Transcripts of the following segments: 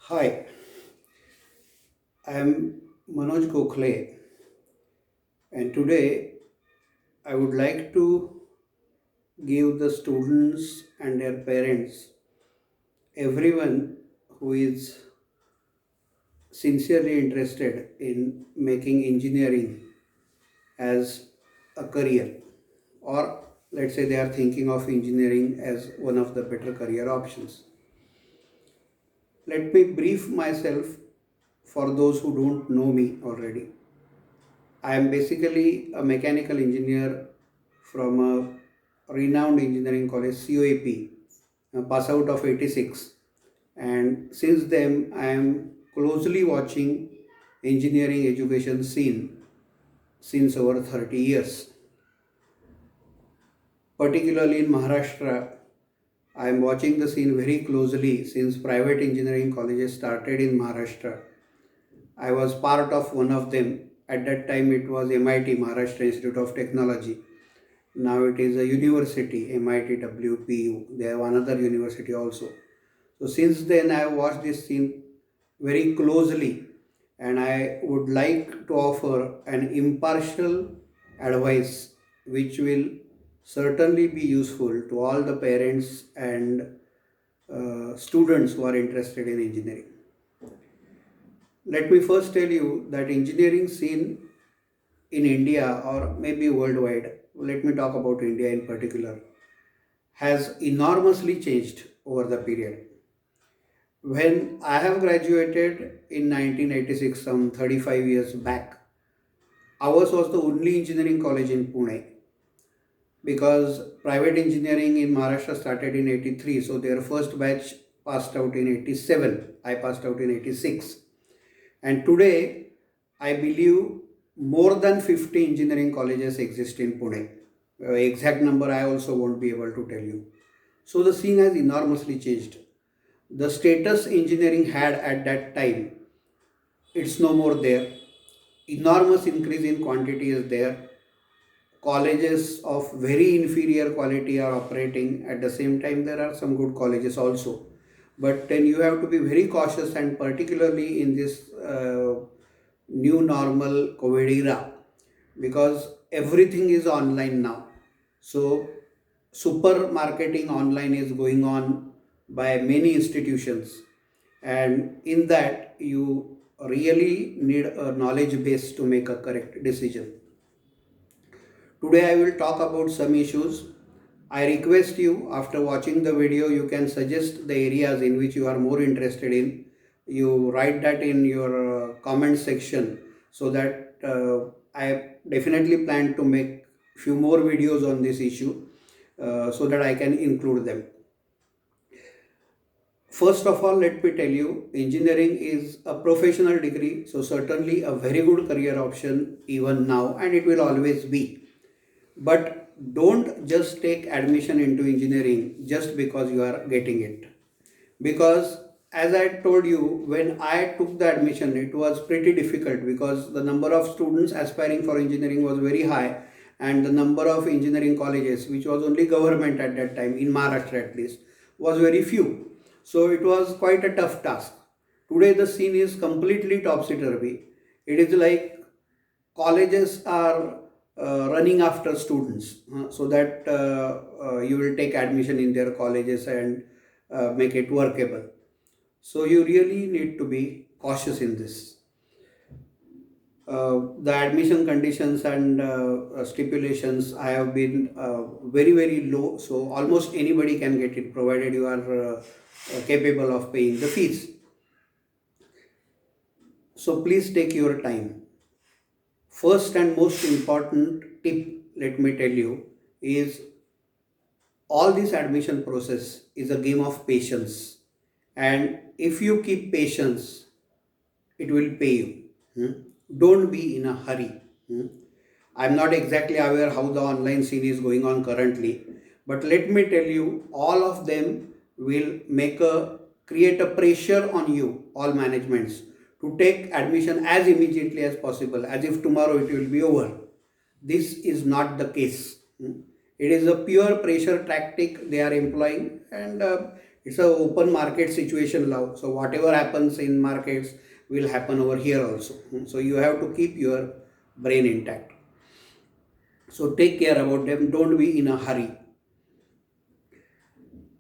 Hi, I am Manoj Gokhale, and today I would like to give the students and their parents, everyone who is sincerely interested in making engineering as a career, or let's say they are thinking of engineering as one of the better career options. Let me brief myself for those who don't know me already. I am basically a mechanical engineer from a renowned engineering college, COAP, pass out of 86. And since then, I am closely watching engineering education scene since over 30 years. Particularly in Maharashtra, I am watching the scene very closely since private engineering colleges started in Maharashtra. I was part of one of them. At that time, it was MIT, Maharashtra Institute of Technology. Now it is a university, MIT WPU. They have another university also. So since then, I have watched this scene very closely, and I would like to offer an impartial advice which will certainly be useful to all the parents and students who are interested in engineering. Let me first tell you that engineering scene in India or maybe worldwide, let me talk about India in particular, has enormously changed over the period. When I have graduated in 1986, some 35 years back, ours was the only engineering college in Pune because private engineering in Maharashtra started in 83, so their first batch passed out in 87. I passed out in 86. And today, I believe more than 50 engineering colleges exist in Pune. Exact number I also won't be able to tell you. So the scene has enormously changed. The status engineering had at that time, it's no more there. Enormous increase in quantity is there. Colleges of very inferior quality are operating. At the same time, there are some good colleges also. But then you have to be very cautious, and particularly in this new normal COVID era, because everything is online now. So super marketing online is going on by many institutions, and in that you really need a knowledge base to make a correct decision. Today I will talk about some issues. I request you, after watching the video, you can suggest the areas in which you are more interested in. You write that in your comment section so that I definitely plan to make few more videos on this issue so that I can include them. First of all, let me tell you, engineering is a professional degree, so certainly a very good career option even now, and it will always be. But don't just take admission into engineering just because you are getting it. Because as I told you, when I took the admission, it was pretty difficult because the number of students aspiring for engineering was very high, and the number of engineering colleges, which was only government at that time, in Maharashtra at least, was very few. So it was quite a tough task. Today the scene is completely topsy-turvy. It is like colleges are running after students so that you will take admission in their colleges and make it workable. So you really need to be cautious in this. The admission conditions and stipulations I have been very low, so almost anybody can get it provided you are capable of paying the fees. So please take your time. First and most important tip, let me tell you, is all this admission process is a game of patience. And if you keep patience, it will pay you. Don't be in a hurry. I'm not exactly aware how the online scene is going on currently, but let me tell you, all of them will create a pressure on you, all managements, to take admission as immediately as possible, as if tomorrow it will be over. This is not the case. It is a pure pressure tactic they are employing, and It's a open market situation now. So whatever happens in markets will happen over here also. So you have to keep your brain intact. So take care about them. Don't be in a hurry.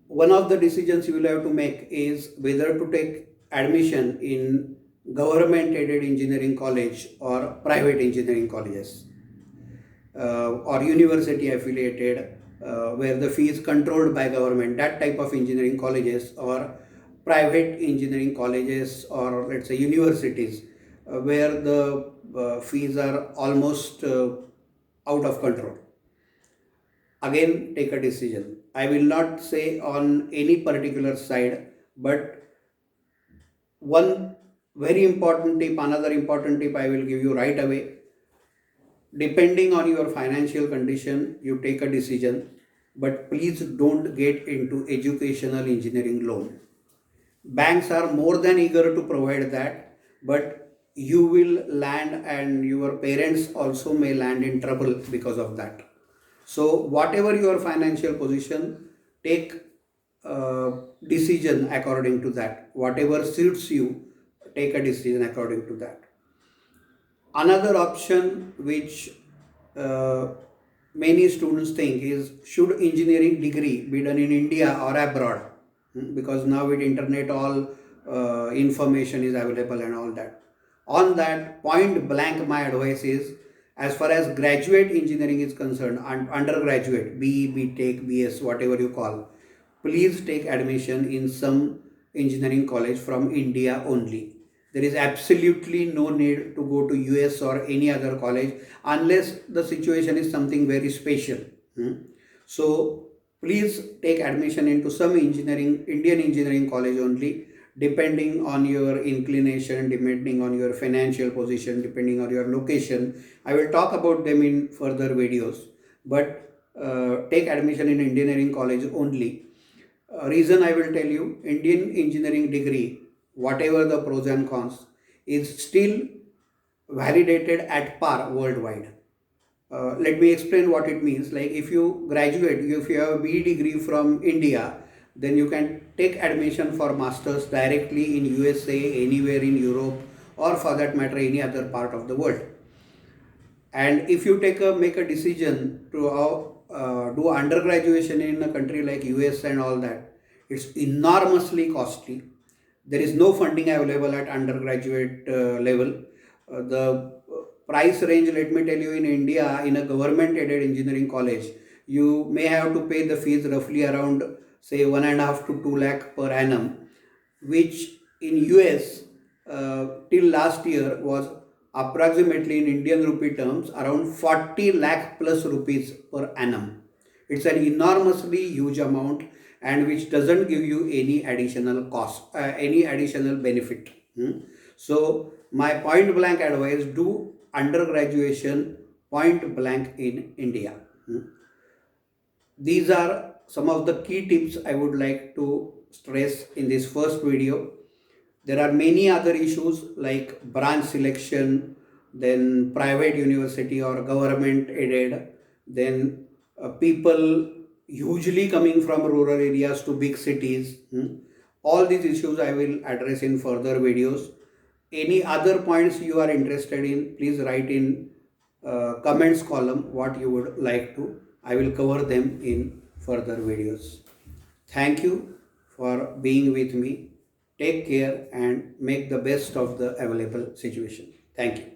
One of the decisions you will have to make is whether to take admission in government aided engineering college or private engineering colleges, or university affiliated, where the fee is controlled by government, that type of engineering colleges, or private engineering colleges, or let's say universities, where the fees are almost out of control. Again, take a decision. I will not say on any particular side, but one very important tip, another important tip I will give you right away. Depending on your financial condition, you take a decision, but please don't get into educational engineering loan. Banks are more than eager to provide that, but you will land and your parents also may land in trouble because of that. So whatever your financial position, take decision according to that. Whatever suits you, take a decision according to that. Another option which uh, many students think is, should engineering degree be done in India or abroad? Because now with internet all information is available and all that. On that, point blank my advice is, as far as graduate engineering is concerned and undergraduate, BE, BTech, BS, whatever you call, please take admission in some engineering college from India only. There is absolutely no need to go to US or any other college unless the situation is something very special. So please take admission into some Indian engineering college only, depending on your inclination, depending on your financial position, depending on your location. I will talk about them in further videos, but take admission in engineering college only. Reason I will tell you, Indian engineering degree, whatever the pros and cons, is still validated at par worldwide. Let me explain what it means. Like if you graduate, if you have a BE degree from India, then you can take admission for masters directly in USA, anywhere in Europe, or for that matter any other part of the world. And if you make a decision to do undergraduation in a country like US and all that, it's enormously costly. There is no funding available at undergraduate level. The price range, let me tell you, in India, in a government aided engineering college, you may have to pay the fees roughly around say 1.5 to 2 lakh per annum, which in US till last year was approximately in Indian rupee terms around 40 lakh plus rupees per annum. It's an enormously huge amount, and which doesn't give you any additional cost, any additional benefit. So my point blank advice, do undergraduation point blank in India. These are some of the key tips I would like to stress in this first video. There are many other issues like branch selection, then private university or government aided, then people usually coming from rural areas to big cities. All these issues I will address in further videos. Any other points you are interested in, please write in comments column what you would like to. I will cover them in further videos. Thank you for being with me. Take care and make the best of the available situation. Thank you.